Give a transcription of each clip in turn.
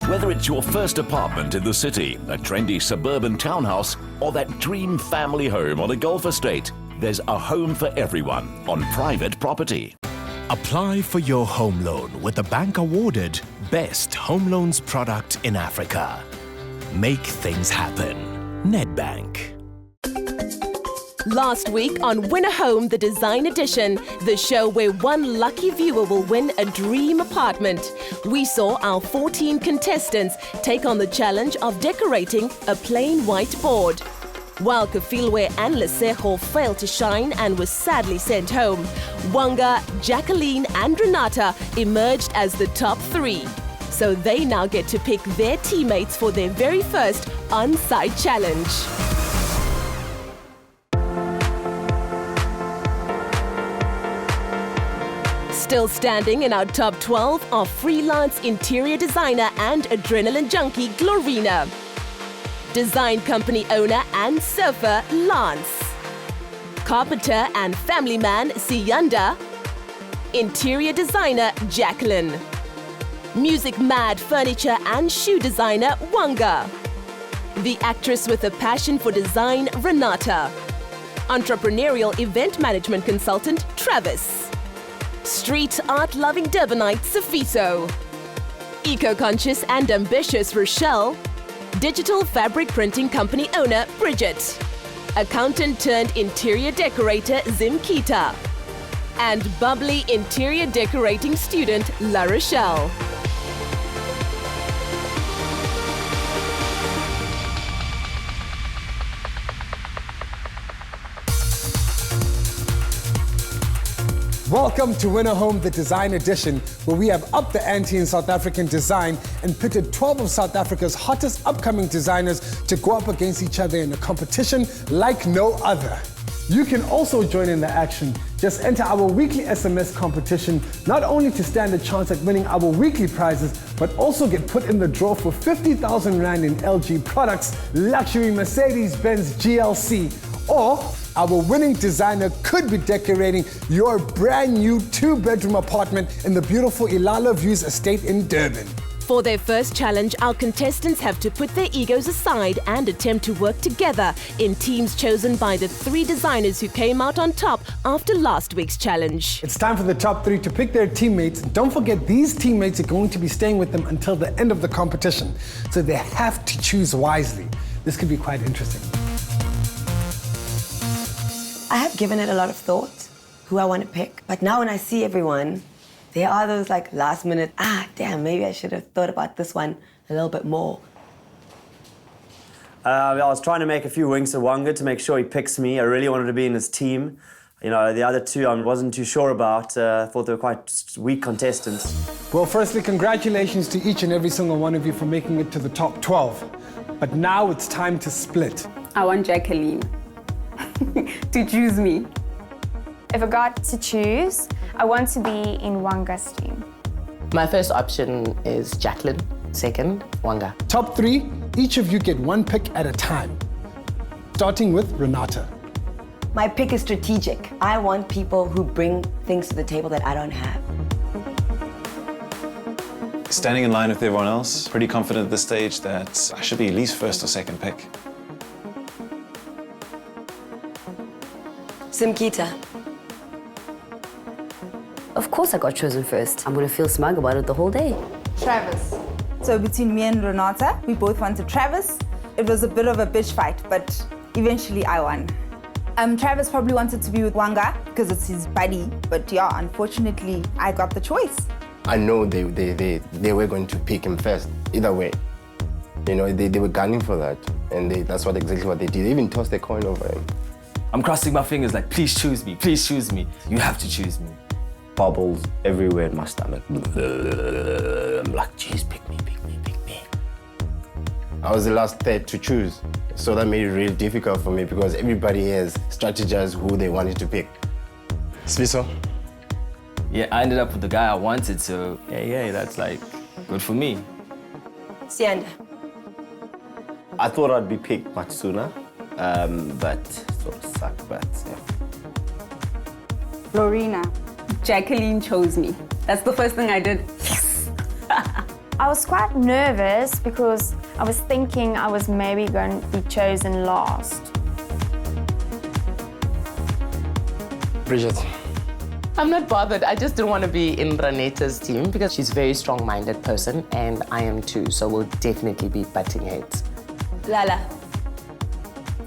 Whether it's your first apartment in the city, a trendy suburban townhouse, or that dream family home on a golf estate, there's a home for everyone on private property. Apply for your home loan with the bank awarded Best Home Loans Product in Africa. Make things happen. Nedbank. Last week on Win a Home, the Design Edition, the show where one lucky viewer will win a dream apartment. We saw our 14 contestants take on the challenge of decorating a plain white board. While Kefiloe and Lesego failed to shine and was sadly sent home, Wanga, Jacoline and Renate emerged as the top 3. So they now get to pick their teammates for their very first on-site challenge. Still standing in our top 12 are freelance interior designer and adrenaline junkie Glorinah, design company owner and surfer Lance, carpenter and family man Siyanda, interior designer Jacoline, music mad furniture and shoe designer Wanga, the actress with a passion for design Renate, entrepreneurial event management consultant Travis, street art-loving Durbanite Sifiso, eco-conscious and ambitious Rochelle, digital fabric printing company owner Bridgette, accountant turned interior decorator Zimkita, and bubbly interior decorating student Larochelle. Welcome to Win a Home, the Design Edition, where we have upped the ante in South African design and pitted 12 of South Africa's hottest upcoming designers to go up against each other in a competition like no other. You can also join in the action. Just enter our weekly SMS competition, not only to stand a chance at winning our weekly prizes, but also get put in the draw for 50,000 Rand in LG products, luxury Mercedes-Benz GLC, or our winning designer could be decorating your brand new 2-bedroom apartment in the beautiful Ilala Views estate in Durban. For their first challenge, our contestants have to put their egos aside and attempt to work together in teams chosen by the 3 designers who came out on top after last week's challenge. It's time for the top 3 to pick their teammates. Don't forget, these teammates are going to be staying with them until the end of the competition, so they have to choose wisely. This could be quite interesting. I have given it a lot of thought, who I want to pick. But now when I see everyone, there are those like last minute, damn, maybe I should have thought about this one a little bit more. I was trying to make a few winks at Wanga to make sure he picks me. I really wanted to be in his team. You know, the other 2 I wasn't too sure about. I thought they were quite weak contestants. Well, firstly, congratulations to each and every single one of you for making it to the top 12. But now it's time to split. I want Jacoline to choose me. If I got to choose, I want to be in Wanga's team. My first option is Jacoline, second, Wanga. Top 3, each of you get 1 pick at a time. Starting with Renate. My pick is strategic. I want people who bring things to the table that I don't have. Standing in line with everyone else, pretty confident at this stage that I should be at least first or second pick. Zimkita. Of course I got chosen first. I'm going to feel smug about it the whole day. Travis. So between me and Renate, we both wanted Travis. It was a bit of a bitch fight, but eventually I won. Travis probably wanted to be with Wanga because it's his buddy, but yeah, unfortunately, I got the choice. I know they were going to pick him first, either way. You know, they were gunning for that, and that's exactly what they did. They even tossed a coin over him. I'm crossing my fingers like, please choose me, please choose me. You have to choose me. Bubbles everywhere in my stomach. I'm like, geez, pick me, pick me, pick me. I was the last third to choose, so that made it really difficult for me because everybody has strategized who they wanted to pick. Sifiso? Yeah, I ended up with the guy I wanted, so yeah, that's like good for me. Siyanda. I thought I'd be picked much sooner, but sort of sucked, but yeah. Glorinah. Jacoline chose me. That's the first thing I did. Yes! I I was quite nervous because I was thinking I was maybe going to be chosen last. Bridgette. I'm not bothered. I just don't want to be in Renate's team because she's a very strong-minded person and I am too, so we'll definitely be butting heads. Lala.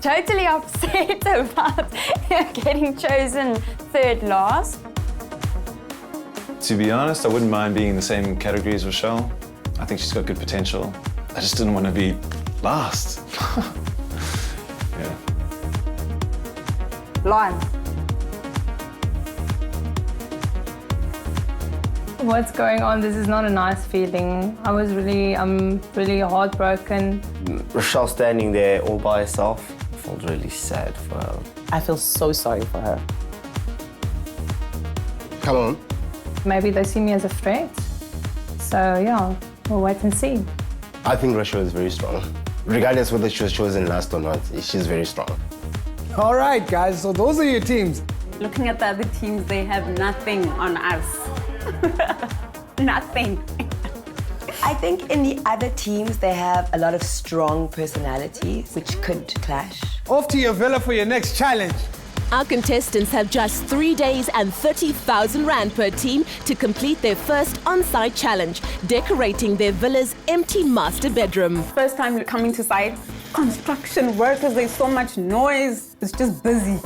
Totally upset about getting chosen third last. To be honest, I wouldn't mind being in the same category as Rochelle. I think she's got good potential. I just didn't want to be last. Yeah. Lance. What's going on? This is not a nice feeling. I'm really heartbroken. Rochelle standing there all by herself. I felt really sad for her. I feel so sorry for her. Come on. Maybe they see me as a threat. So yeah, we'll wait and see. I think Rochelle is very strong. Regardless whether she was chosen last or not, she's very strong. All right, guys, so those are your teams. Looking at the other teams, they have nothing on us. Nothing. I think in the other teams, they have a lot of strong personalities, which could clash. Off to your villa for your next challenge. Our contestants have just 3 days and 30,000 Rand per team to complete their first on-site challenge, decorating their villa's empty master bedroom. First time coming to site, construction workers, there's so much noise. It's just busy.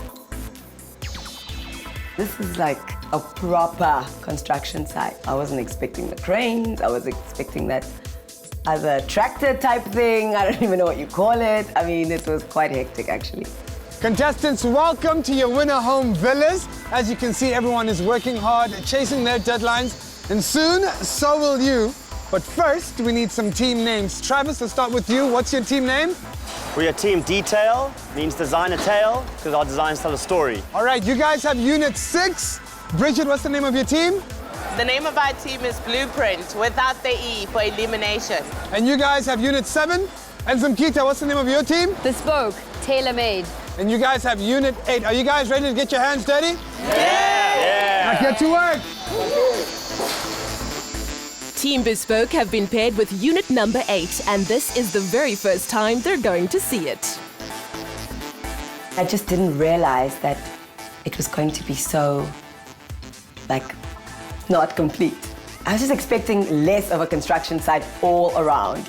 This is like a proper construction site. I wasn't expecting the cranes. I was expecting that other tractor type thing. I don't even know what you call it. I mean, it was quite hectic, actually. Contestants, welcome to your winner home villas. As you can see, everyone is working hard, chasing their deadlines, and soon, so will you. But first, we need some team names. Travis, let's start with you. What's your team name? We're Team Detail, means design a tale, because our designs tell a story. All right, you guys have Unit 6. Bridgette, what's the name of your team? The name of our team is Blueprint, without the E for elimination. And you guys have Unit 7. And Zimkita, what's the name of your team? Bespoke, tailor-made. And you guys have Unit 8. Are you guys ready to get your hands dirty? Yeah! Now get to work. Team Bespoke have been paired with unit number 8, and this is the very first time they're going to see it. I just didn't realize that it was going to be so, not complete. I was just expecting less of a construction site all around,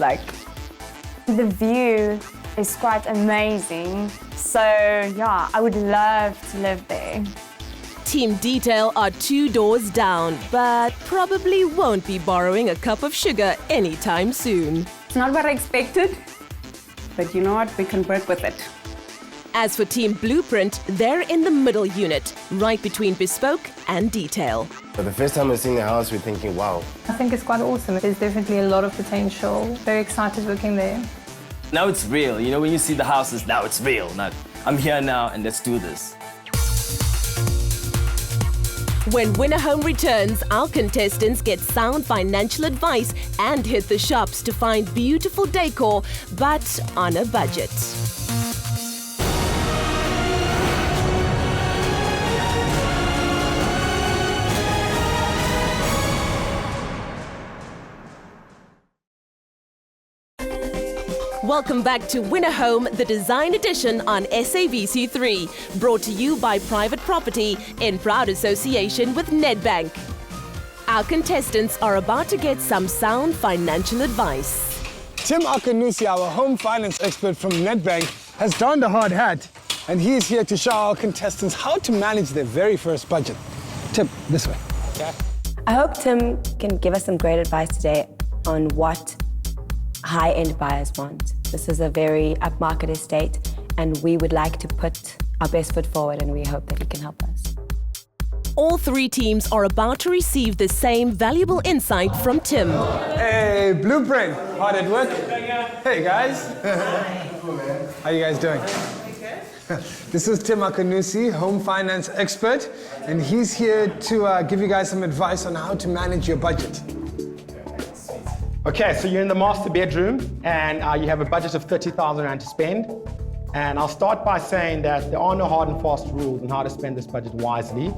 The view is quite amazing. So yeah, I would love to live there. Team Detail are 2 doors down, but probably won't be borrowing a cup of sugar anytime soon. It's not what I expected, but you know what? We can work with it. As for Team Blueprint, they're in the middle unit, right between Bespoke and Detail. For the first time we're seeing the house, we're thinking, wow. I think it's quite awesome. There's definitely a lot of potential. Very excited working there. Now it's real. You know, when you see the houses, now it's real. Now, I'm here now, and let's do this. When Winner Home returns, our contestants get sound financial advice and hit the shops to find beautiful decor, but on a budget. Welcome back to Winner Home, the design edition on SABC3, brought to you by Private Property in proud association with Nedbank. Our contestants are about to get some sound financial advice. Tim Akanusi, our home finance expert from Nedbank, has donned a hard hat, and he is here to show our contestants how to manage their very first budget. Tim, this way. Okay. I hope Tim can give us some great advice today on what high-end buyers want. This is a very upmarket estate, and we would like to put our best foot forward, and we hope that he can help us. All 3 teams are about to receive the same valuable insight from Tim. Hey, Blueprint, hard at work? Hey, guys. How you guys doing? This is Tim Akanusi, home finance expert, and he's here to give you guys some advice on how to manage your budget. Okay, so you're in the master bedroom and you have a budget of 30,000 Rand to spend. And I'll start by saying that there are no hard and fast rules on how to spend this budget wisely.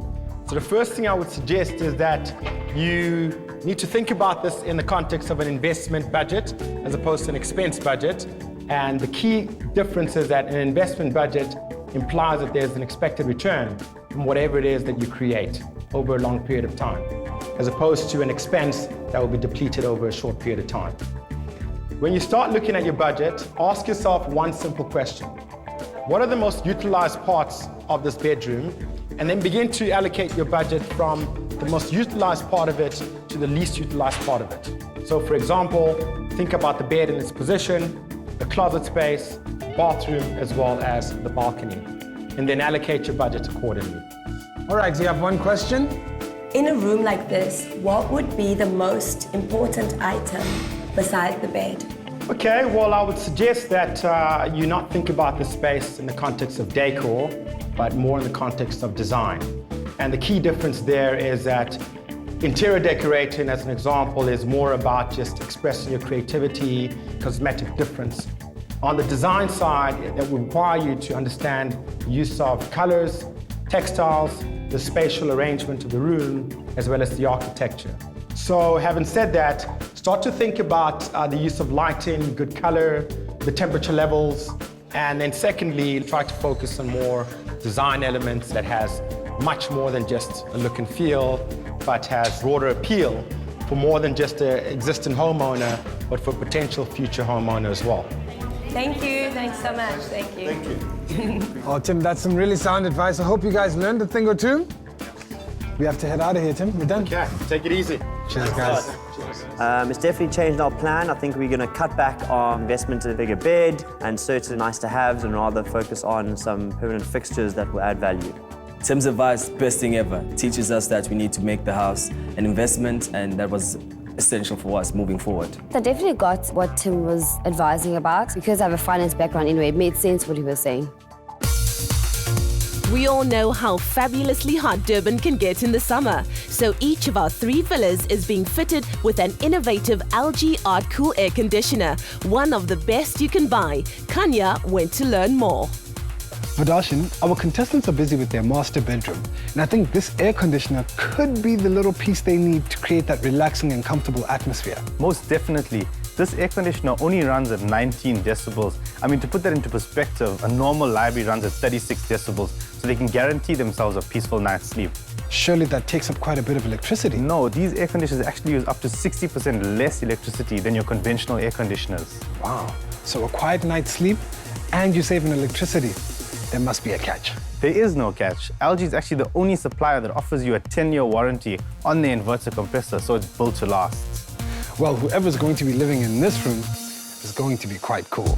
So the first thing I would suggest is that you need to think about this in the context of an investment budget as opposed to an expense budget. And the key difference is that an investment budget implies that there's an expected return from whatever it is that you create over a long period of time, as opposed to an expense that will be depleted over a short period of time. When you start looking at your budget, ask yourself one simple question. What are the most utilized parts of this bedroom? And then begin to allocate your budget from the most utilized part of it to the least utilized part of it. So for example, think about the bed in its position, the closet space, bathroom, as well as the balcony. And then allocate your budget accordingly. All right, do you have one question? In a room like this, what would be the most important item besides the bed? Okay, well, I would suggest that you not think about the space in the context of decor, but more in the context of design. And the key difference there is that interior decorating, as an example, is more about just expressing your creativity, cosmetic difference. On the design side, that will require you to understand the use of colors, textiles, the spatial arrangement of the room, as well as the architecture. So having said that, start to think about the use of lighting, good color, the temperature levels, and then secondly, try to focus on more design elements that has much more than just a look and feel, but has broader appeal for more than just an existing homeowner, but for potential future homeowner as well. Thank you. Thanks so much. Thank you. Thank you. Oh, Tim, that's some really sound advice. I hope you guys learned a thing or two. We have to head out of here, Tim. We're done. Okay, take it easy. Cheers, guys. It's definitely changed our plan. I think we're going to cut back on investment in a bigger bed and certain nice-to-haves and rather focus on some permanent fixtures that will add value. Tim's advice, best thing ever, teaches us that we need to make the house an investment, and that was essential for us moving forward. I definitely got what Tim was advising about. Because I have a finance background anyway, it made sense what he was saying. We all know how fabulously hot Durban can get in the summer, so each of our 3 villas is being fitted with an innovative LG Art Cool air conditioner, one of the best you can buy. Kanya went to learn more. Vadarshan, our contestants are busy with their master bedroom, and I think this air conditioner could be the little piece they need to create that relaxing and comfortable atmosphere. Most definitely. This air conditioner only runs at 19 decibels. I mean, to put that into perspective, a normal library runs at 36 decibels, so they can guarantee themselves a peaceful night's sleep. Surely that takes up quite a bit of electricity. No, these air conditioners actually use up to 60% less electricity than your conventional air conditioners. Wow. So a quiet night's sleep and you save on electricity. There must be a catch. There is no catch. LG is actually the only supplier that offers you a 10-year warranty on the inverter compressor, so it's built to last. Well, whoever's going to be living in this room is going to be quite cool.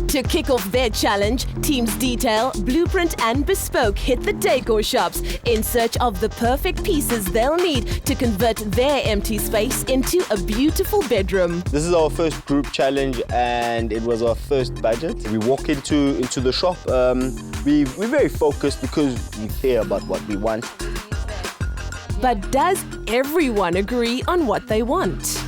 To kick off their challenge, Teams Detail, Blueprint and Bespoke hit the decor shops in search of the perfect pieces they'll need to convert their empty space into a beautiful bedroom. This is our first group challenge and it was our first budget. We walk into the shop, we're very focused because we care about what we want. But does everyone agree on what they want?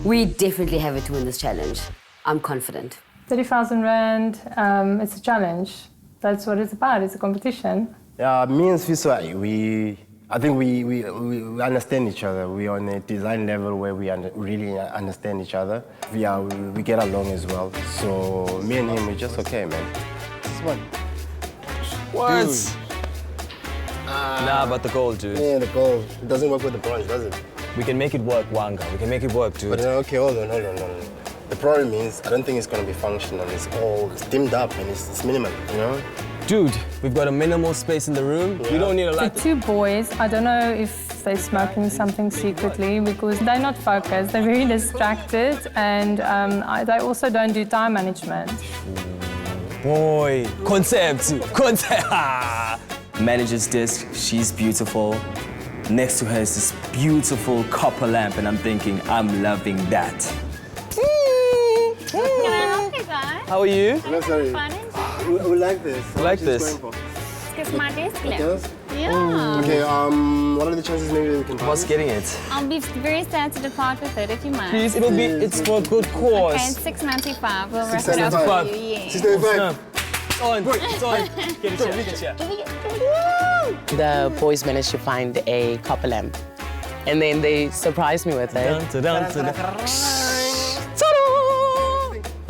We definitely have it to win this challenge. I'm confident. 30,000 Rand, it's a challenge. That's what it's about, it's a competition. Yeah, me and Sifiso, I think we understand each other. We're on a design level where we really understand each other. We get along as well. So me and him, we're just okay, man. This one. What? Dude. Nah, but the gold, dude. Yeah, the gold. It doesn't work with the bronze, does it? We can make it work, Wanga. We can make it work, dude. But okay, hold on. The problem is, I don't think it's going to be functional. It's all dimmed up and it's minimal, you know? Dude, we've got a minimal space in the room. Yeah. We don't need a lot. The 2 boys, I don't know if they're smoking something secretly because they're not focused. They're very distracted and they also don't do time management. Boy, concept. Manager's desk, she's beautiful. Next to her is this beautiful copper lamp, and I'm thinking, I'm loving that. Can I help you guys? How are you? No, sorry. We like this. We like this. It's my desk lamp. Yes? Yeah. Okay, what are the chances maybe we can buy What's getting it? I'll be very sad to depart with it if you mind. Please, it's for a good cause. Okay, it's $6.95. We'll wrap it $6.95. up for you. Yeah. $6.95. It's on. It's on. Get it, get it. The boys managed to find a copper lamp. And then they surprised me with it.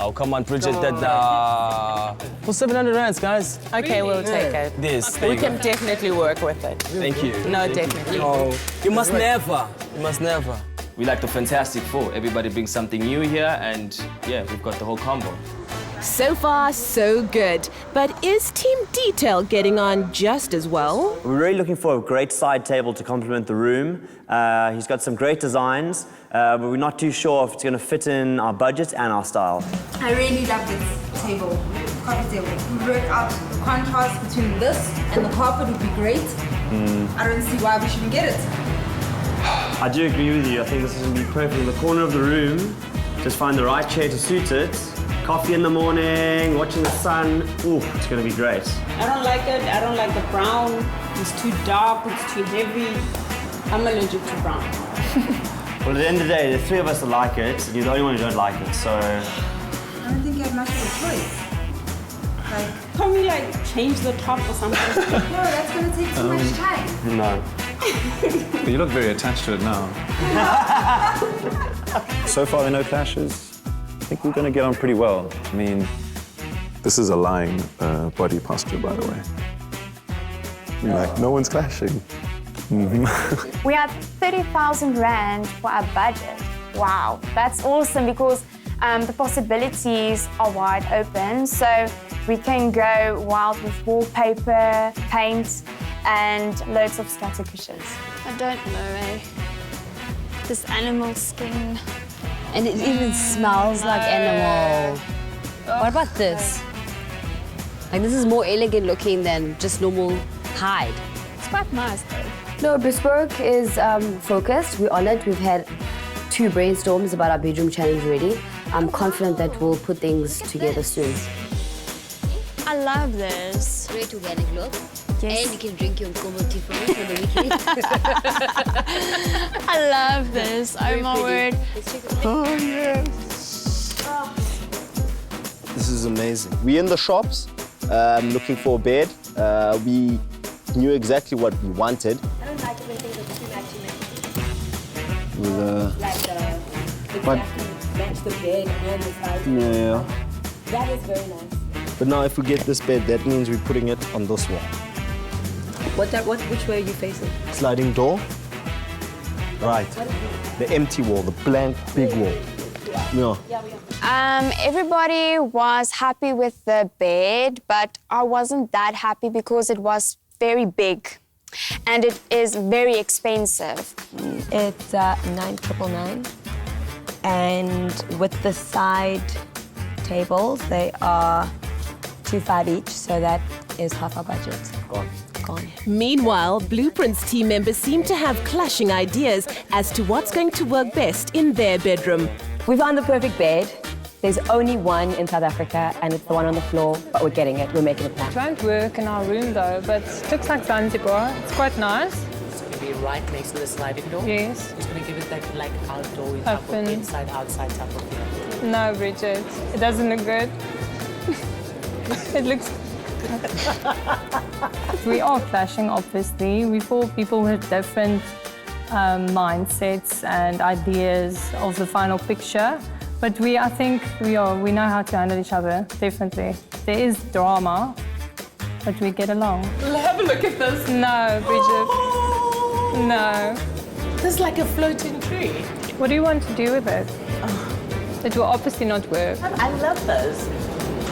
Oh, come on, Bridgette, that for 700 rands, guys. Okay, we'll take it. This. We can definitely work with it. Thank you. No, definitely. Oh, you must never. You must never. We like the Fantastic Four. Everybody brings something new here, and yeah, we've got the whole combo. So far, so good. But is Team Detail getting on just as well? We're really looking for a great side table to complement the room. He's got some great designs, but we're not too sure if it's going to fit in our budget and our style. I really love this table, coffee table. We worked out the contrast between this and the carpet would be great. I don't see why we shouldn't get it. I do agree with you. I think this is going to be perfect in the corner of the room. Just find the right chair to suit it. Coffee in the morning, watching the sun. Ooh, it's going to be great. I don't like it. I don't like the brown. It's too dark. It's too heavy. I'm allergic to brown. Well, at the end of the day, the three of us like it, and you're the only one who don't like it, so... I don't think you have much of a choice. Can we change the top or something? No, that's going to take too much time. No. But you look very attached to it now. So far, there are no clashes. I think we're going to get on pretty well. I mean, this is a lying body posture, by the way. No one's clashing. We have 30,000 rand for our budget. Wow, that's awesome because the possibilities are wide open. So we can go wild with wallpaper, paint, and loads of scatter cushions. I don't know, This animal skin. And it even smells like animal. What about this? This is more elegant looking than just normal hide. It's quite nice though. No, Bespoke is focused. We're on it. We've had 2 brainstorms about our bedroom challenge already. I'm confident that we'll put things together soon. I love this. Great organic look. Yes. And you can drink your Nkomo tea from it for the weekend. I love this. Oh my word. Oh, yes. This is amazing. We're in the shops looking for a bed. We knew exactly what we wanted. I don't like it when things are too matchy. With the match the bed and the side. Yeah. That is very nice. But now if we get this bed, that means we're putting it on this wall. Which way are you facing? Sliding door. Right. The empty wall, the blank big wall. Yeah. Everybody was happy with the bed, but I wasn't that happy because it was very big and it is very expensive. It's 9,999, and with the side tables, they are 2,500 each, so that is half our budget. Gone. Meanwhile, Blueprint's team members seem to have clashing ideas as to what's going to work best in their bedroom. We found the perfect bed. There's only one in South Africa, and it's the one on the floor, but we're getting it. We're making a plan. It won't work in our room, though, but it looks like Zanzibar. It's quite nice. It's going to be right next to the sliding door? Yes. It's going to give it that outdoor type of inside, outside type of feel. No, Bridgette. It doesn't look good. It looks... We are clashing, obviously. We're 4 people with different mindsets and ideas of the final picture. But I think we know how to handle each other, definitely. There is drama, but we get along. Have a look at this. No, Bridgette. No. This is like a floating tree. What do you want to do with it? It will obviously not work. I love this.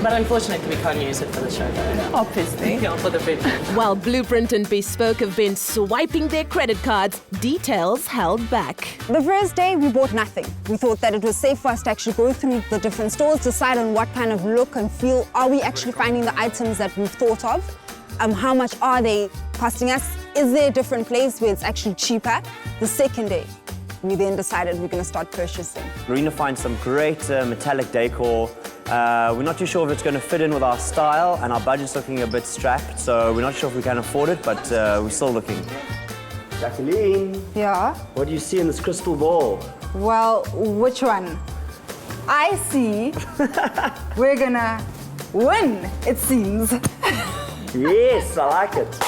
But unfortunately, we can't use it for the show, though. Obviously. Yeah, for the bedroom. While Blueprint and Bespoke have been swiping their credit cards, Details held back. The first day, we bought nothing. We thought that it was safe for us to actually go through the different stores, decide on what kind of look and feel are we actually finding the items that we've thought of. How much are they costing us? Is there a different place where it's actually cheaper? The second day, we then decided we're going to start purchasing. Glorinah finds some great metallic decor. We're not too sure if it's going to fit in with our style, and our budget's looking a bit strapped, so we're not sure if we can afford it, but we're still looking. Jacoline. Yeah? What do you see in this crystal ball? Well, which one? I see we're gonna win, it seems. Yes, I like it.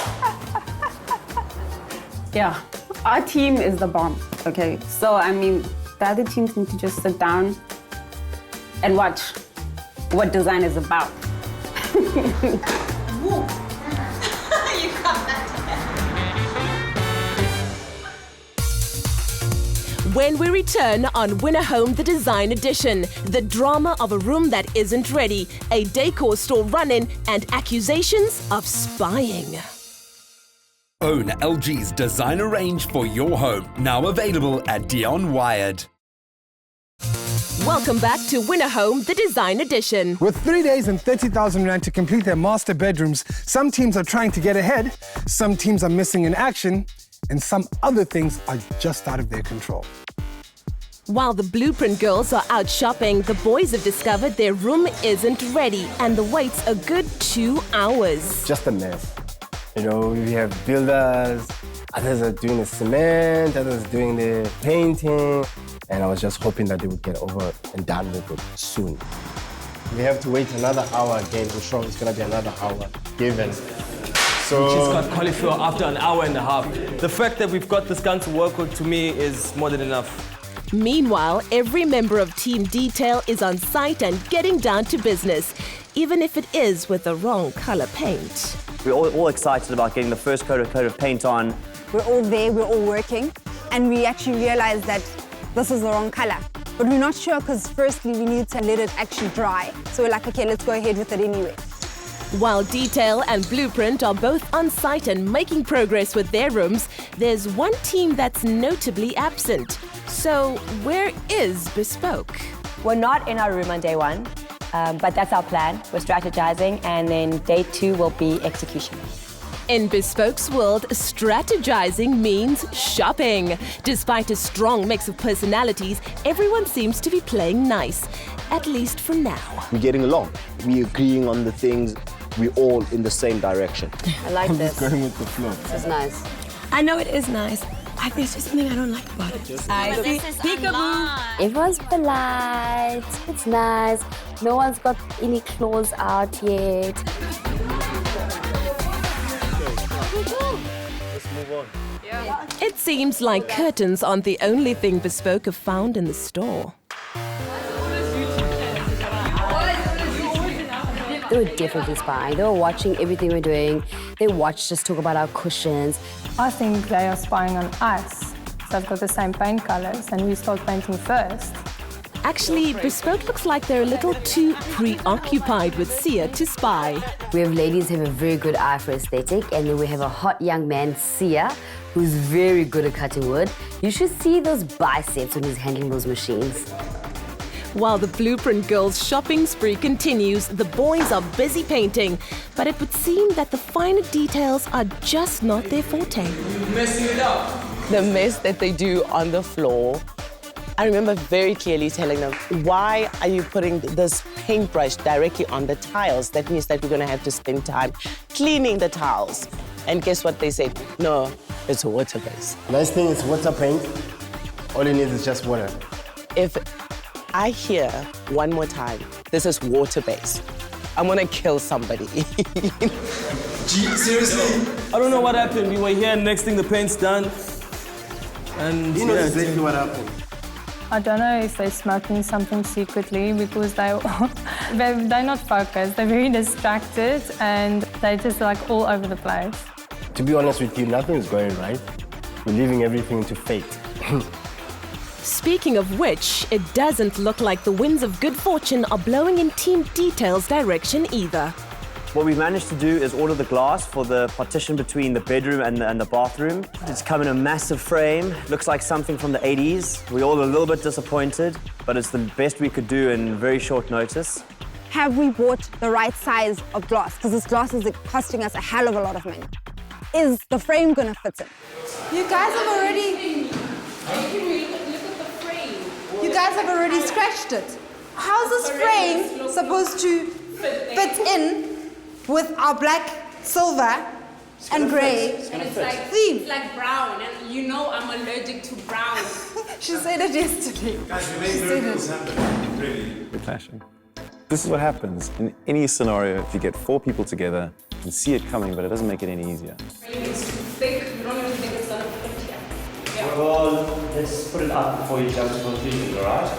Yeah, our team is the bomb, okay? So, I mean, the other teams need to just sit down and watch what design is about. When we return on Winner Home the Design Edition, the drama of a room that isn't ready, a decor store run-in, and accusations of spying. Own LG's designer range for your home, now available at Dion Wired. Welcome back to Winner Home the Design Edition. With 3 days and 30,000 rand to complete their master bedrooms, some teams are trying to get ahead, some teams are missing in action, and some other things are just out of their control. While the Blueprint girls are out shopping, the boys have discovered their room isn't ready and the wait's a good 2 hours. Just a mess. You know, we have builders, others are doing the cement, others are doing the painting, and I was just hoping that they would get over and done with it soon. We have to wait another hour again. We're sure it's going to be another hour given. So we just got cauliflower after an hour and a half. The fact that we've got this gun to work with, to me, is more than enough. Meanwhile, every member of Team Detail is on site and getting down to business, even if it is with the wrong color paint. We're all excited about getting the first coat of paint on. We're all there, we're all working, and we actually realized that this is the wrong color. But we're not sure because firstly we need to let it actually dry. So we're like, okay, let's go ahead with it anyway. While Detail and Blueprint are both on site and making progress with their rooms, there's one team that's notably absent. So where is Bespoke? We're not in our room on day 1, but that's our plan. We're strategizing, and then day 2 will be execution. In Bespoke's world, strategizing means shopping. Despite a strong mix of personalities, everyone seems to be playing nice, at least for now. We're getting along. We're agreeing on the things. We're all in the same direction. I like I'm this. just going with the flow. This is nice. I know it is nice. There's just something I don't like about it. Everyone's polite. It's nice. No one's got any claws out yet. Let's move on. It seems like curtains aren't the only thing Bespoke have found in the store. They were definitely spying. They were watching everything we're doing. They watched us talk about our cushions. I think they are spying on us. So they've got the same paint colors and we start painting first. Actually, Bespoke looks like they're a little too preoccupied with Sia to spy. We have ladies who have a very good eye for aesthetic, and then we have a hot young man, Sia, who's very good at cutting wood. You should see those biceps when he's handling those machines. While the Blueprint girls' shopping spree continues, the boys are busy painting, but it would seem that the finer details are just not their forte. Messing it up. The mess that they do on the floor. I remember very clearly telling them, why are you putting this paintbrush directly on the tiles? That means that we're going to have to spend time cleaning the tiles. And guess what they said? No, it's water-based. Nice thing is water paint. All you need is just water. If I hear one more time, this is water-based, I'm going to kill somebody. Seriously? I don't know what happened. We were here, next thing the paint's done. And you know exactly what happened. I don't know if they're smoking something secretly because they're not focused. They're very distracted and they're just like all over the place. To be honest with you, nothing is going right. We're leaving everything to fate. Speaking of which, it doesn't look like the winds of good fortune are blowing in Team Detail's direction either. What we've managed to do is order the glass for the partition between the bedroom and the bathroom. It's come in a massive frame. Looks like something from the 80s. We're all a little bit disappointed, but it's the best we could do in very short notice. Have we bought the right size of glass? Because this glass is costing us a hell of a lot of money. Is the frame gonna fit in? You guys have already... You guys have already scratched it. How's this frame supposed to fit in with our black, silver, and grey theme? It's like brown, and you know I'm allergic to brown. She said it yesterday. Guys, we made miracles happen. Really. We're clashing. This is what happens in any scenario if you get 4 people together. You can see it coming, but it doesn't make it any easier. It's too thick. You don't even think it's gonna fit here. Well, let's put it up before you jump to conclusions, all right?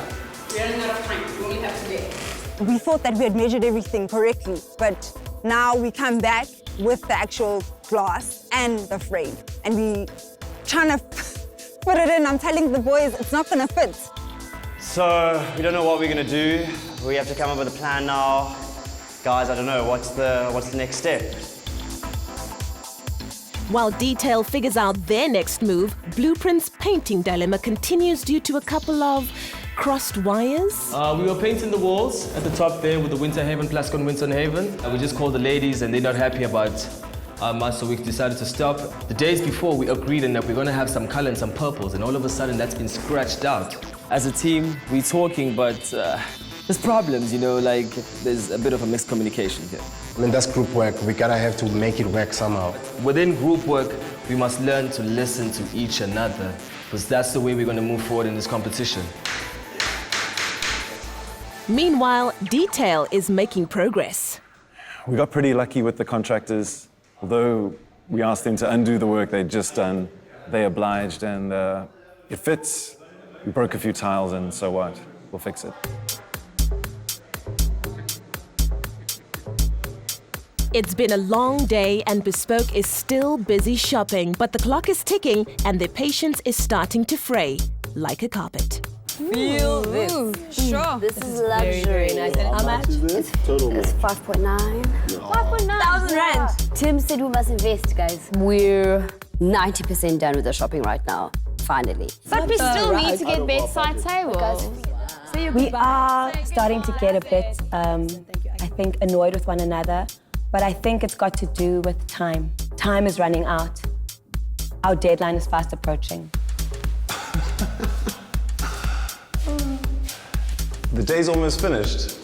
We're running out of time. We only have today. We thought that we had measured everything correctly, but now we come back with the actual glass and the frame, and we trying to put it in. I'm telling the boys it's not gonna fit. So, we don't know what we're gonna do. We have to come up with a plan now. Guys, I don't know, what's the next step? While Detail figures out their next move, Blueprint's painting dilemma continues due to a couple of crossed wires. We were painting the walls at the top there with the Winter Haven, Plascon Winter Haven. We just called the ladies and they're not happy about us, so we decided to stop. The days before, we agreed that we're gonna have some color and some purples, and all of a sudden that's been scratched out. As a team, we're talking, but there's problems, you know, like there's a bit of a miscommunication here. I mean, that's group work. We gotta have to make it work somehow. Within group work, we must learn to listen to each another, because that's the way we're gonna move forward in this competition. Meanwhile, Detail is making progress. We got pretty lucky with the contractors. Although we asked them to undo the work they'd just done, they obliged, and it fits. We broke a few tiles, and so what? We'll fix it. It's been a long day and Bespoke is still busy shopping, but the clock is ticking and their patience is starting to fray like a carpet. Feel this. Sure. This is luxury. Very nice. And how much? It's 5.9. 5,000 rand. Tim said we must invest, guys. We're 90% done with the shopping right now, finally. But we still need to get bedside tables. We are starting to get a bit, I think, annoyed with one another, but I think it's got to do with time. Time is running out. Our deadline is fast approaching. The day's almost finished.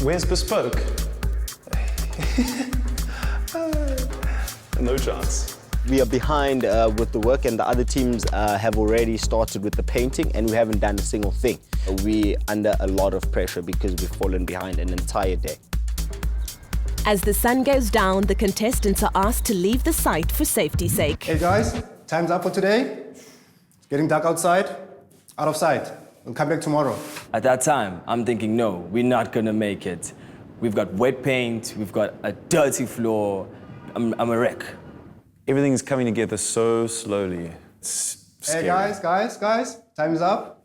Where's Bespoke? No chance. We are behind with the work, and the other teams have already started with the painting, and we haven't done a single thing. We're under a lot of pressure because we've fallen behind an entire day. As the sun goes down, the contestants are asked to leave the site for safety's sake. Hey guys, time's up for today. It's getting dark outside. Out of sight. We'll come back tomorrow. At that time, I'm thinking, no, we're not gonna make it. We've got wet paint, we've got a dirty floor. I'm a wreck. Everything's coming together so slowly. It's scary. Hey guys, time is up.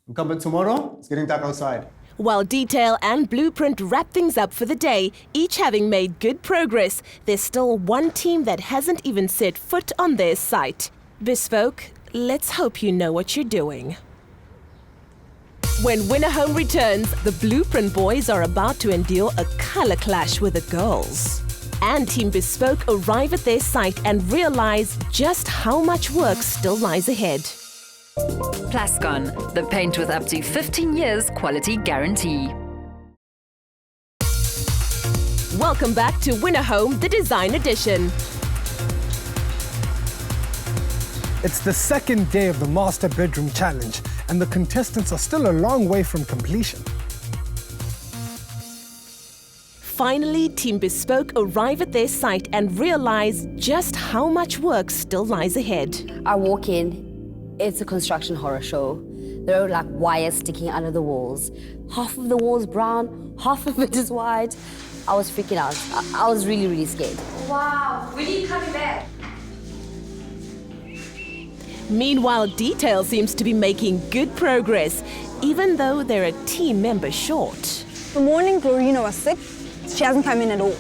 We'll come back tomorrow. It's getting dark outside. While Detail and Blueprint wrap things up for the day, each having made good progress, there's still one team that hasn't even set foot on their site. Bespoke, let's hope you know what you're doing. When Winner Home returns, the Blueprint boys are about to endure a color clash with the girls. And Team Bespoke arrive at their site and realize just how much work still lies ahead. Plascon, the paint with up to 15 years quality guarantee. Welcome back to Winner Home, the Design Edition. It's the second day of the Master Bedroom Challenge, and the contestants are still a long way from completion. Finally, Team Bespoke arrive at their site and realize just how much work still lies ahead. I walk in, it's a construction horror show. There are like wires sticking out of the walls. Half of the wall's brown, half of it is white. I was freaking out. I was really, really scared. Wow, when are you coming back? Meanwhile, Detail seems to be making good progress, even though they're a team member short. The morning Glorinah was sick, she hasn't come in at all.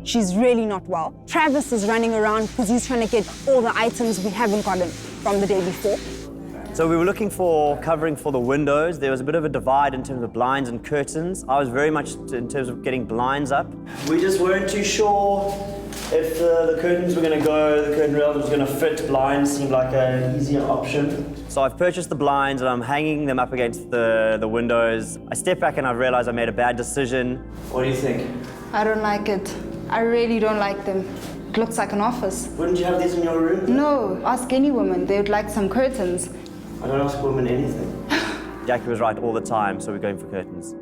She's really not well. Travis is running around because he's trying to get all the items we haven't gotten from the day before. So we were looking for covering for the windows. There was a bit of a divide in terms of blinds and curtains. I was very much in terms of getting blinds up. We just weren't too sure if the curtains were going to go, the curtain rail was going to fit. Blinds seemed like an easier option. So I've purchased the blinds and I'm hanging them up against the windows. I step back and I realize I made a bad decision. What do you think? I don't like it. I really don't like them. It looks like an office. Wouldn't you have these in your room? No, ask any woman. They would like some curtains. I don't ask women anything. Jackie was right all the time, so we're going for curtains.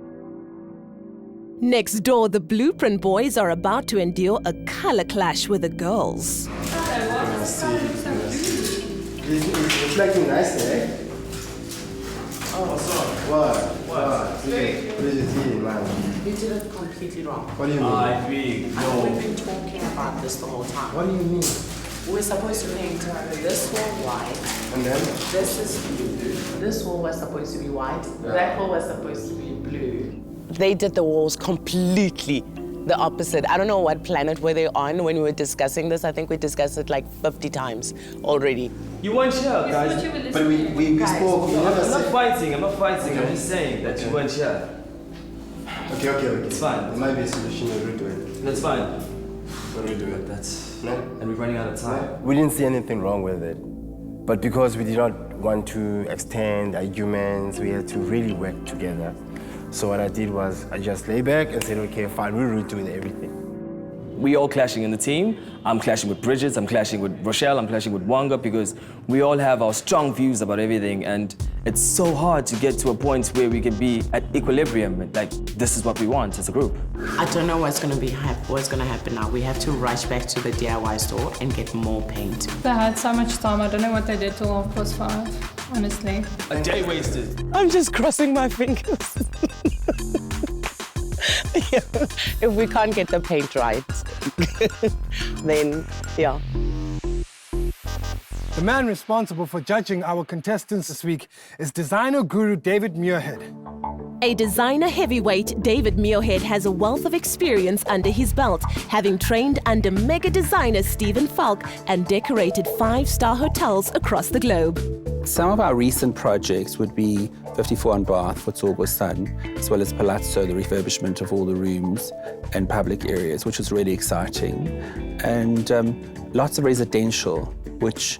Next door, the Blueprint boys are about to endure a color clash with the girls. It's reflecting nicely, eh? Oh, What? Bridgette, man. You did it completely wrong. What do you mean? I agree. No. We've been talking about this the whole time. What do you mean? We're supposed to paint this wall white. And then? This is blue. This wall was supposed to be white. Yeah. That wall was supposed to be blue. They did the walls completely the opposite. I don't know what planet were they on when we were discussing this. I think we discussed it like 50 times already. You weren't here, guys. But we spoke. We never I'm not said. fighting. I'm not fighting. I'm just saying that you weren't here. Okay. It's fine. There might be a solution. We'll redo it. That's fine. We'll redo it. And we're running out of time. We didn't see anything wrong with it. But because we did not want to extend arguments, we had to really work together. So what I did was I just lay back and said, okay, fine, we'll redo everything. We all clashing in the team. I'm clashing with Bridgette, I'm clashing with Rochelle, I'm clashing with Wanga, because we all have our strong views about everything, and it's so hard to get to a point where we can be at equilibrium. Like, this is what we want as a group. I don't know what's going to happen now. We have to rush back to the DIY store and get more paint. They had so much time. I don't know what they did till 5:30, honestly. A day wasted. I'm just crossing my fingers. If we can't get the paint right, then, yeah. The man responsible for judging our contestants this week is designer guru David Muirhead. A designer heavyweight, David Muirhead has a wealth of experience under his belt, having trained under mega designer Stephen Falk and decorated 5-star hotels across the globe. Some of our recent projects would be 54 on Bath for Togo Sun, as well as Palazzo, the refurbishment of all the rooms and public areas, which was really exciting. And lots of residential, which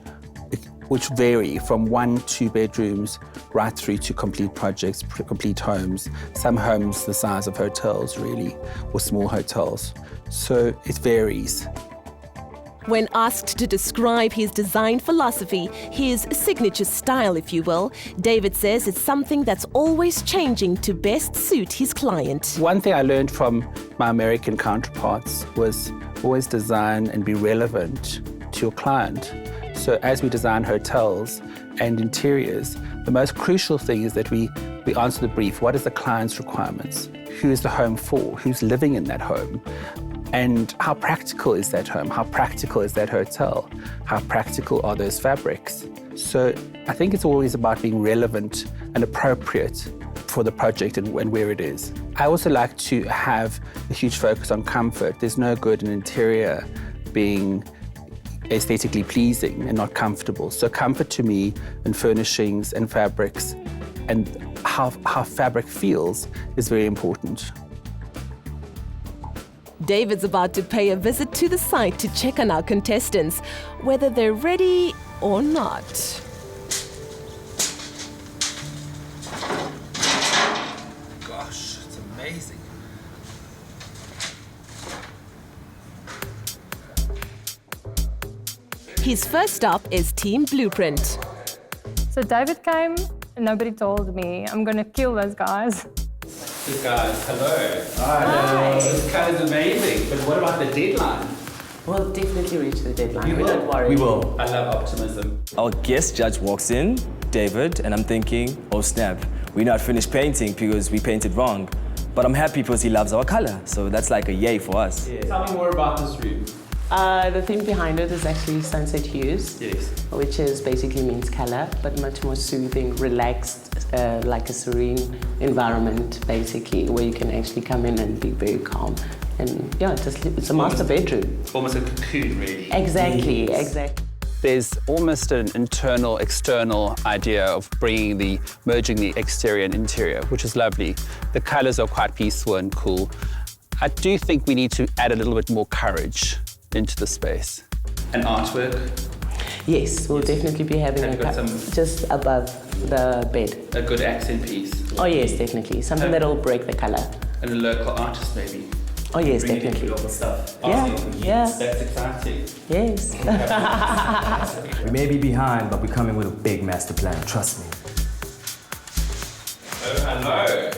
vary from 1-2 bedrooms right through to complete projects, complete homes. Some homes the size of hotels, really, or small hotels. So it varies. When asked to describe his design philosophy, his signature style, if you will, David says it's something that's always changing to best suit his client. One thing I learned from my American counterparts was always design and be relevant to your client. So as we design hotels and interiors, the most crucial thing is that we answer the brief. What is the client's requirements? Who is the home for? Who's living in that home? And how practical is that home? How practical is that hotel? How practical are those fabrics? So I think it's always about being relevant and appropriate for the project and where it is. I also like to have a huge focus on comfort. There's no good in interior being aesthetically pleasing and not comfortable. So comfort to me and furnishings and fabrics and how fabric feels is very important. David's about to pay a visit to the site to check on our contestants, whether they're ready or not. Gosh, it's amazing. His first stop is Team Blueprint. So David came and nobody told me. I'm going to kill those guys. Hey guys, hello. Hi. This cut is amazing, but what about the deadline? We'll definitely reach the deadline. You will? Don't worry. We will. I love optimism. Our guest judge walks in, David, and I'm thinking, oh snap, we're not finished painting because we painted wrong. But I'm happy because he loves our color, so that's like a yay for us. Yeah. Tell me more about this room. The theme behind it is actually sunset hues, Yes. which is basically means color, but much more soothing, relaxed, like a serene environment, basically, where you can actually come in and be very calm. And yeah, it's a master bedroom. It's almost a cocoon, really. Exactly, exactly. There's almost an internal, external idea of merging the exterior and interior, which is lovely. The colors are quite peaceful and cool. I do think we need to add a little bit more courage into the space. And artwork? Yes, we'll definitely be having just above the bed. A good accent piece. Oh yes, definitely. Something that'll break the color. And a local artist, maybe. Oh yes, Bring definitely. local stuff. Yeah, yeah. That's exciting. Yes. We may be behind, but we're coming with a big master plan, trust me. hello.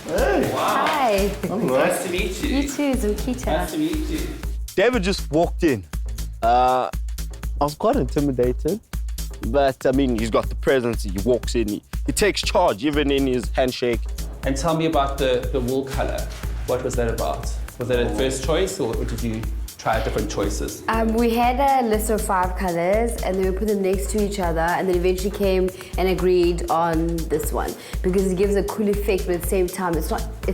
Hey. Wow. Hi. Nice to meet you. You too, Zimkita. Nice to meet you. David just walked in. I was quite intimidated, but I mean, he's got the presence. He walks in, he takes charge, even in his handshake. And tell me about the wool color. What was that about? Was that a first choice, or did you try different choices? We had a list of 5 colors, and then we put them next to each other, and then eventually came and agreed on this one because it gives a cool effect, but at the same time, it's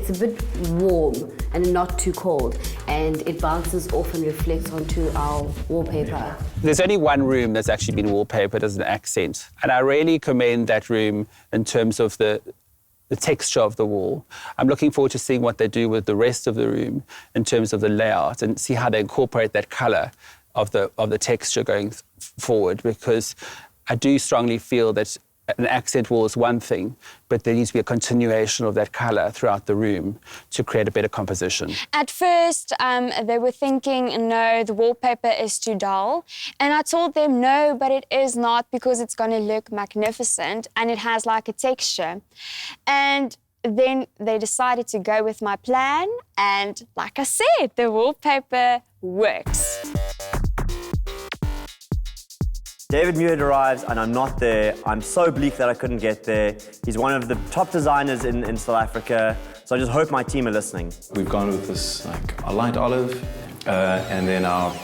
a bit warm and not too cold, and it bounces off and reflects onto our wallpaper. There's only one room that's actually been wallpapered as an accent, and I really commend that room in terms of the texture of the wall. I'm looking forward to seeing what they do with the rest of the room in terms of the layout and see how they incorporate that colour of the texture going forward, because I do strongly feel that an accent wall is one thing, but there needs to be a continuation of that colour throughout the room to create a better composition. At first, they were thinking, no, the wallpaper is too dull. And I told them, no, but it is not, because it's going to look magnificent and it has like a texture. And then they decided to go with my plan. And like I said, the wallpaper works. David Muir arrives and I'm not there. I'm so bleak that I couldn't get there. He's one of the top designers in South Africa, so I just hope my team are listening. We've gone with this a light olive, and then our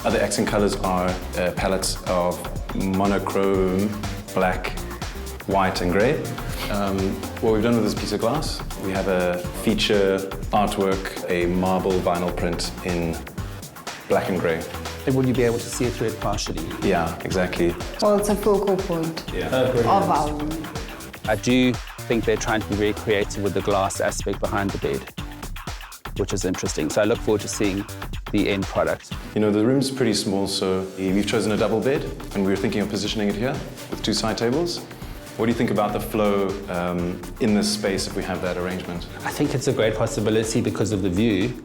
other accent colors are palettes of monochrome, black, white and gray. What we've done with this piece of glass, we have a feature artwork, a marble vinyl print in black and gray. And will you be able to see it through it partially? Yeah, exactly. Well, it's a focal point of our room. I do think they're trying to be very creative with the glass aspect behind the bed, which is interesting. So I look forward to seeing the end product. You know, the room's pretty small, so we've chosen a double bed, and we were thinking of positioning it here with 2 side tables. What do you think about the flow in this space if we have that arrangement? I think it's a great possibility because of the view.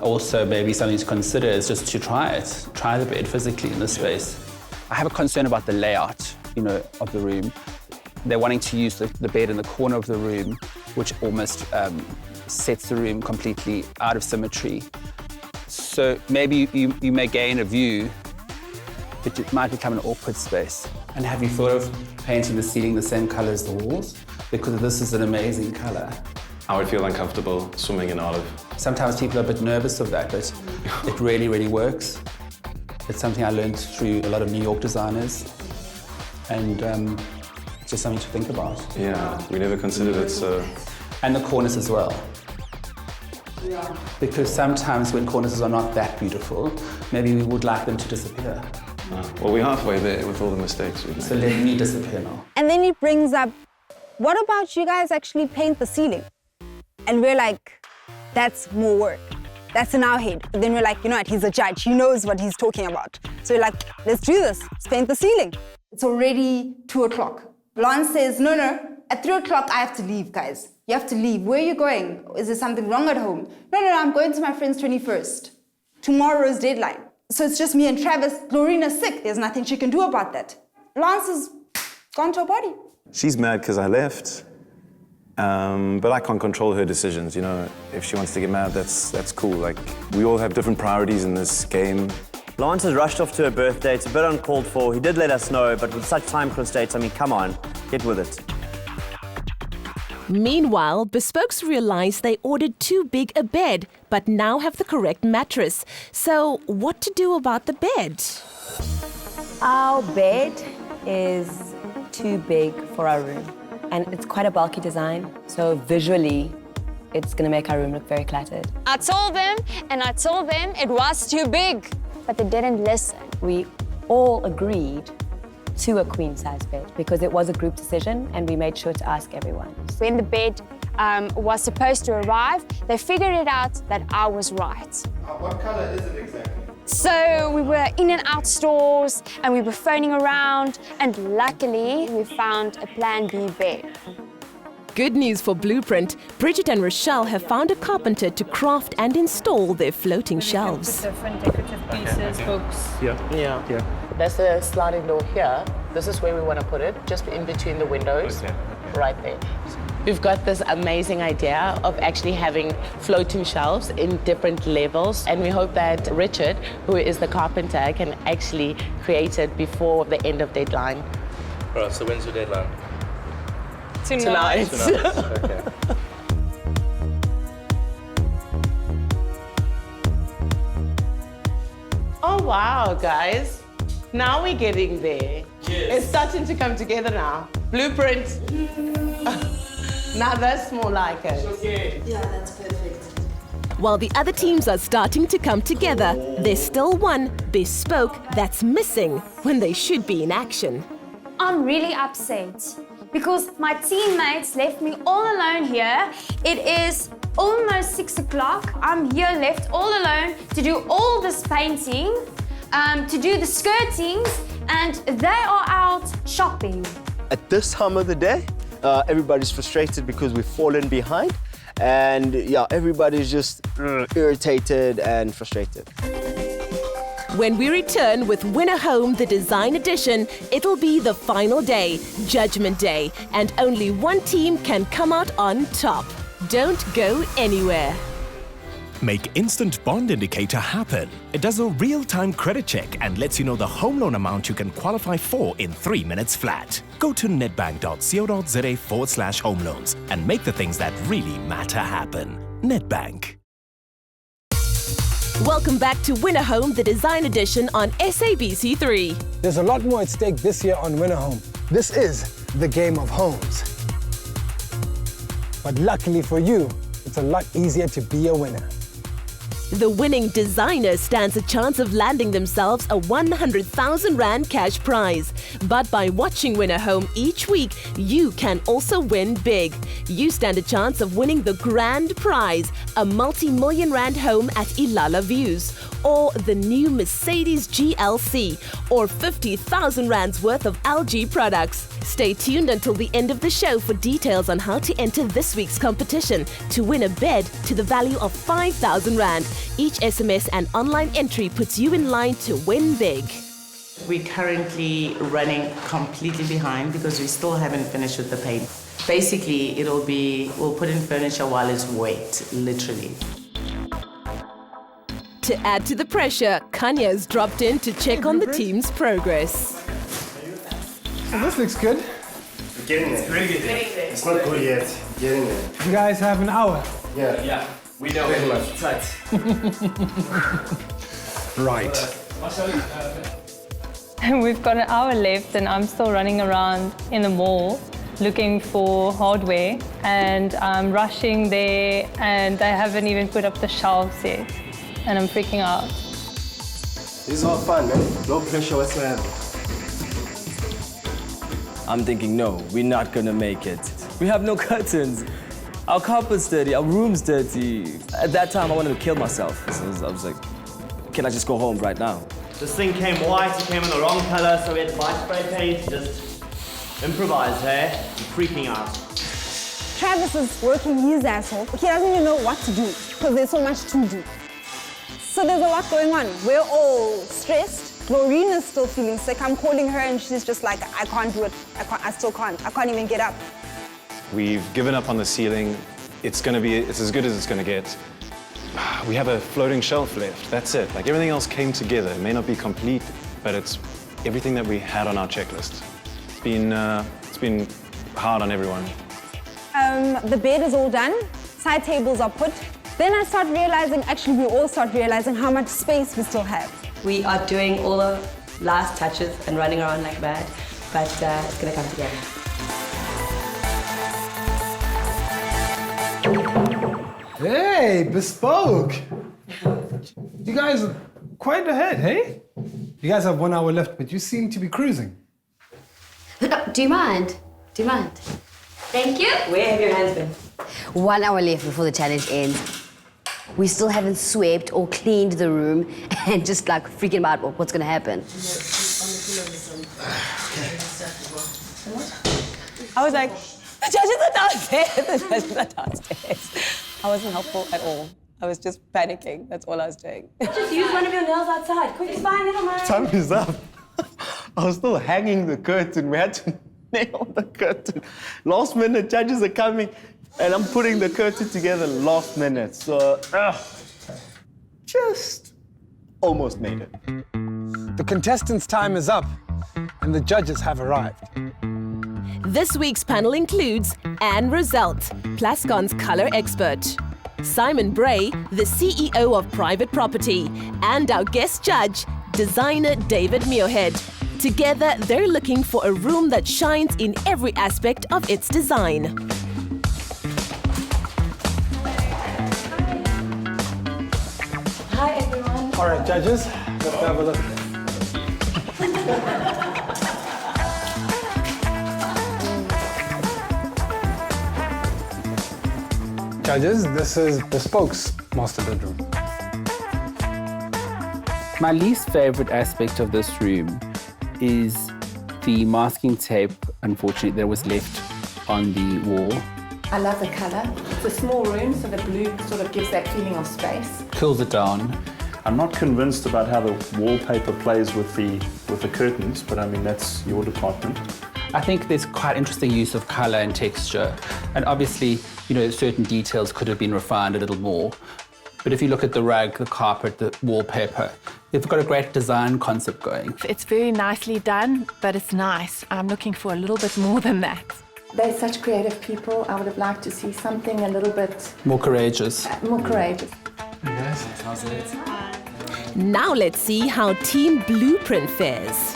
Also, maybe something to consider is just to try the bed physically in this space. I have a concern about the layout, of the room. They're wanting to use the bed in the corner of the room, which almost sets the room completely out of symmetry. So maybe you may gain a view, but it might become an awkward space. And have you thought of painting the ceiling the same colour as the walls? Because this is an amazing colour. I would feel uncomfortable swimming in olive. Sometimes people are a bit nervous of that, but it really, really works. It's something I learned through a lot of New York designers, and it's just something to think about. Yeah, we never considered it, so... And the corners as well. Yeah. Because sometimes when cornices are not that beautiful, maybe we would like them to disappear. Well, we're halfway there with all the mistakes we've made. So let me disappear now. And then he brings up, what about you guys actually paint the ceiling? And we're like, that's more work. That's in our head. But then we're like, you know what, he's a judge. He knows what he's talking about. So we're like, let's do this. Let's paint the ceiling. It's already 2 o'clock. Lance says, no, at 3 o'clock I have to leave, guys. You have to leave. Where are you going? Is there something wrong at home? No, I'm going to my friend's 21st. Tomorrow's deadline. So it's just me and Travis. Glorinah's sick. There's nothing she can do about that. Lance has gone to a party. She's mad because I left, but I can't control her decisions, If she wants to get mad, that's cool. Like, we all have different priorities in this game. Lance has rushed off to her birthday. It's a bit uncalled for. He did let us know, but with such time constraints, come on, get with it. Meanwhile, Bespokes realized they ordered too big a bed, but now have the correct mattress. So, what to do about the bed? Our bed is too big for our room, and it's quite a bulky design, so visually, it's gonna make our room look very cluttered. I told them, and I told them it was too big, but they didn't listen. We all agreed to a queen-size bed because it was a group decision, and we made sure to ask everyone. When the bed was supposed to arrive, they figured it out that I was right. What color is it exactly? So we were in and out stores, and we were phoning around, and luckily we found a Plan B bed. Good news for Blueprint. Bridgette and Rochelle have found a carpenter to craft and install their floating shelves. Different decorative pieces, hooks. Yeah. There's a sliding door here, This is where we want to put it, just in between the windows, right there. We've got this amazing idea of actually having floating shelves in different levels, and we hope that Richard, who is the carpenter, can actually create it before the end of deadline. All right, so when's your deadline? Tonight. Okay. Oh, wow, guys. Now we're getting there. Yes. It's starting to come together now. Blueprint. Now that's more like it. Okay. Yeah, that's perfect. While the other teams are starting to come together, there's still one bespoke that's missing when they should be in action. I'm really upset because my teammates left me all alone here. It is almost 6 o'clock. I'm here left all alone to do all this painting, to do the skirtings, and they are out shopping. At this time of the day, everybody's frustrated because we've fallen behind. And yeah, everybody's just irritated and frustrated. When we return with Winner Home, the Design Edition, it'll be the final day, Judgment Day, and only one team can come out on top. Don't go anywhere. Make Instant Bond Indicator happen. It does a real-time credit check and lets you know the home loan amount you can qualify for in 3 minutes flat. Go to nedbank.co.za/home loans and make the things that really matter happen. Nedbank. Welcome back to Winner Home, the Design Edition on SABC3. There's a lot more at stake this year on Winner Home. This is the game of homes. But luckily for you, it's a lot easier to be a winner. The winning designer stands a chance of landing themselves a 100,000 Rand cash prize. But by watching Winner Home each week, you can also win big. You stand a chance of winning the grand prize, a multi-million Rand home at Ilala Views, or the new Mercedes GLC, or 50,000 Rands worth of LG products. Stay tuned until the end of the show for details on how to enter this week's competition to win a bed to the value of 5,000 Rand. Each SMS and online entry puts you in line to win big. We're currently running completely behind because we still haven't finished with the paint. Basically, we'll put in furniture while it's wet, literally. To add to the pressure, Kanya's dropped in to check on the team's progress. So this looks good. Getting there. It's not good yet. Getting there. You guys have an hour. Yeah. We know. Very much. Tight. Right. We've got an hour left and I'm still running around in the mall looking for hardware, and I'm rushing there and they haven't even put up the shelves yet and I'm freaking out. This is all fun, man. No pressure whatsoever. I'm thinking, no, we're not gonna make it. We have no curtains. Our carpet's dirty, our room's dirty. At that time, I wanted to kill myself. So I was like, can I just go home right now? This thing came white, it came in the wrong color, so we had to buy spray paint, just improvise, hey? I'm freaking out. Travis is working his ass off. He doesn't even know what to do because there's so much to do. So there's a lot going on. We're all stressed. Glorinah's still feeling sick. I'm calling her and she's just like, I can't do it. I still can't. I can't even get up. We've given up on the ceiling. It's as good as it's gonna get. We have a floating shelf left, that's it. Like everything else came together. It may not be complete, but it's everything that we had on our checklist. It's been hard on everyone. The bed is all done. Side tables are put. Then I start realizing, actually we all start realizing how much space we still have. We are doing all the last touches and running around like mad, but it's gonna come together. Hey, bespoke! You guys are quite ahead, hey? You guys have 1 hour left, but you seem to be cruising. Do you mind? Do you mind? Thank you. Where have your hands been? 1 hour left before the challenge ends. We still haven't swept or cleaned the room and just like freaking about what's gonna happen. I was like, the judges are downstairs, the judges are downstairs. I wasn't helpful at all. I was just panicking, that's all I was doing. Just use one of your nails outside. Quick, it's fine, never mind. Time is up. I was still hanging the curtain. We had to nail the curtain. Last minute, judges are coming, and I'm putting the curtain together last minute. So, just almost made it. The contestants' time is up, and the judges have arrived. This week's panel includes Anne Roselt, Plascon's color expert, Simon Bray, the CEO of Private Property, and our guest judge, designer David Muirhead. Together, they're looking for a room that shines in every aspect of its design. Hi, everyone. All right, judges, let's have a look. Judges, this is Bespoke's master bedroom. My least favorite aspect of this room is the masking tape, unfortunately, that was left on the wall. I love the colour. It's a small room, so the blue sort of gives that feeling of space. Cools it down. I'm not convinced about how the wallpaper plays with the curtains, but I mean, that's your department. I think there's quite interesting use of colour and texture. And obviously, you know, certain details could have been refined a little more. But if you look at the rug, the carpet, the wallpaper, they've got a great design concept going. It's very nicely done, but it's nice. I'm looking for a little bit more than that. They're such creative people. I would have liked to see something a little bit More courageous. more courageous. Yes. How's it? Now let's see how Team Blueprint fares.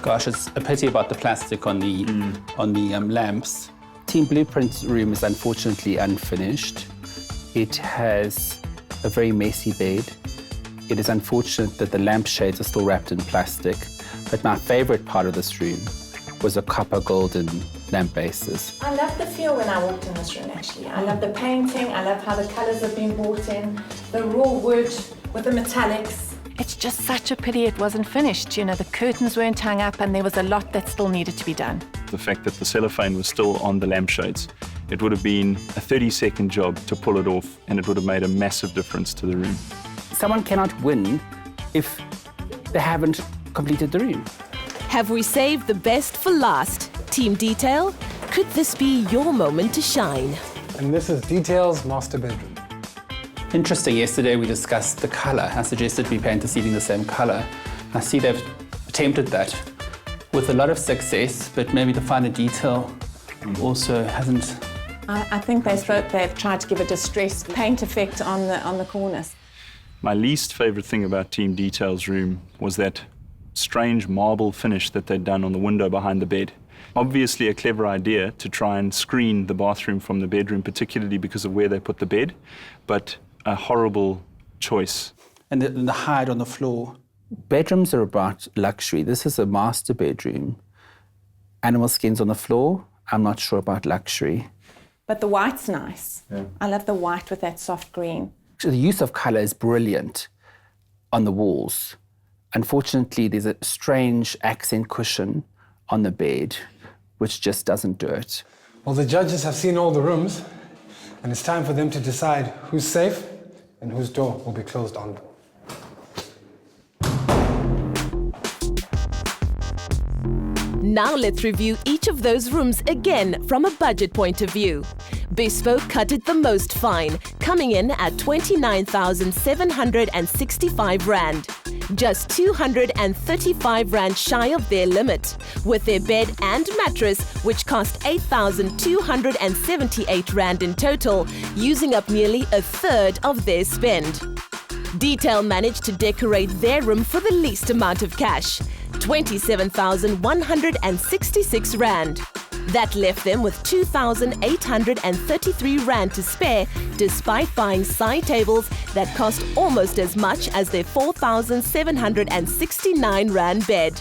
Gosh, it's a pity about the plastic on the lamps. Team Blueprint's room is unfortunately unfinished. It has a very messy bed. It is unfortunate that the lampshades are still wrapped in plastic. But my favorite part of this room was the copper golden lamp bases. I love the feel when I walked in this room, actually. I love the painting. I love how the colours have been brought in. The raw wood with the metallics. It's just such a pity it wasn't finished. You know, the curtains weren't hung up and there was a lot that still needed to be done. The fact that the cellophane was still on the lampshades, it would have been a 30-second job to pull it off, and it would have made a massive difference to the room. Someone cannot win if they haven't completed the room. Have we saved the best for last? Team Detail, could this be your moment to shine? And this is Detail's master bedroom. Interesting, yesterday we discussed the colour. I suggested we paint the ceiling the same colour. I see they've attempted that with a lot of success, but maybe the finer detail also hasn't. I think they've tried to give a distressed paint effect on the corners. My least favourite thing about Team Detail's room was that strange marble finish that they'd done on the window behind the bed. Obviously a clever idea to try and screen the bathroom from the bedroom, particularly because of where they put the bed, but a horrible choice. And the hide on the floor. Bedrooms are about luxury. This is a master bedroom. Animal skins on the floor, I'm not sure about luxury. But the white's nice. Yeah. I love the white with that soft green. The use of colour is brilliant on the walls. Unfortunately, there's a strange accent cushion on the bed, which just doesn't do it. Well, the judges have seen all the rooms, and it's time for them to decide who's safe and whose door will be closed on them. Now let's review each of those rooms again from a budget point of view. Bespoke cut it the most fine, coming in at 29,765 Rand. Just 235 Rand shy of their limit, with their bed and mattress, which cost 8,278 Rand in total, using up nearly a third of their spend. Detail managed to decorate their room for the least amount of cash, 27,166 Rand. That left them with 2,833 Rand to spare, despite buying side tables that cost almost as much as their 4,769 Rand bed.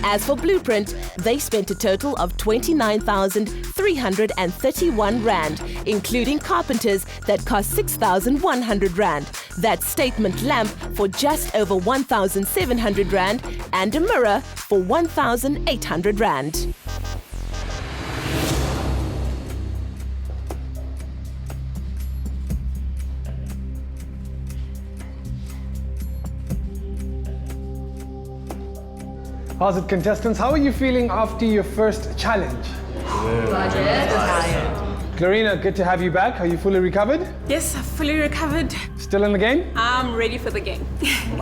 As for Blueprint, they spent a total of 29,331 Rand, including carpenters that cost 6,100 Rand, that statement lamp for just over 1,700 Rand, and a mirror for 1,800 Rand. How's it, contestants? How are you feeling after your first challenge? Glorinah, good to have you back. Are you fully recovered? Yes, I'm fully recovered. Still in the game? I'm ready for the game.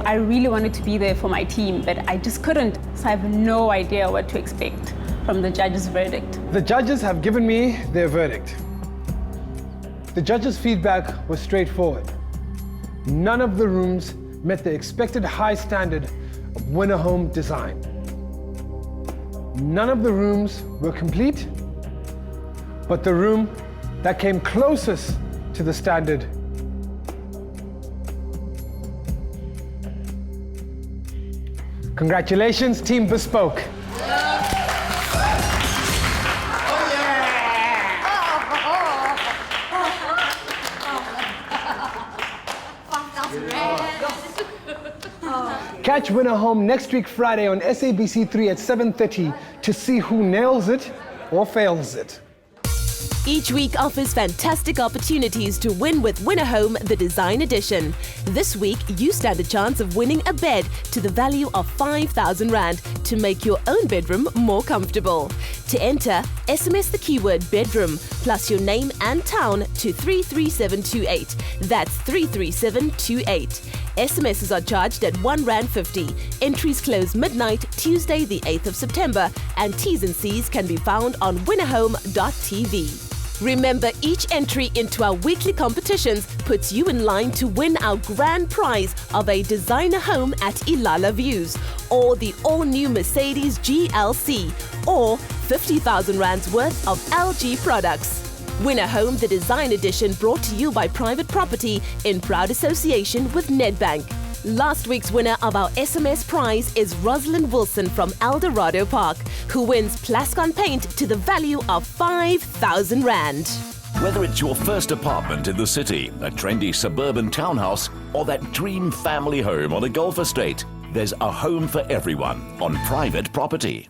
I really wanted to be there for my team, but I just couldn't. So I have no idea what to expect from the judges' verdict. The judges have given me their verdict. The judges' feedback was straightforward. None of the rooms met the expected high standard of winner home design. None of the rooms were complete, but the room that came closest to the standard Congratulations, Team Bespoke. Catch Winner Home next week Friday on SABC3 at 7:30 to see who nails it or fails it. Each week offers fantastic opportunities to win with Winner Home, the Design Edition. This week, you stand a chance of winning a bed to the value of 5,000 Rand to make your own bedroom more comfortable. To enter, SMS the keyword bedroom plus your name and town to 33728. That's 33728. SMSs are charged at R1.50. Entries close midnight, Tuesday the 8th of September, and T's and C's can be found on winnerhome.tv. Remember, each entry into our weekly competitions puts you in line to win our grand prize of a designer home at Ilala Views, or the all-new Mercedes GLC, or 50,000 Rands worth of LG products. Winner Home, the Design Edition, brought to you by Private Property in proud association with Nedbank. Last week's winner of our SMS prize is Rosalind Wilson from Eldorado Park, who wins Plascon paint to the value of 5,000 Rand. Whether it's your first apartment in the city, a trendy suburban townhouse, or that dream family home on a golf estate, there's a home for everyone on Private Property.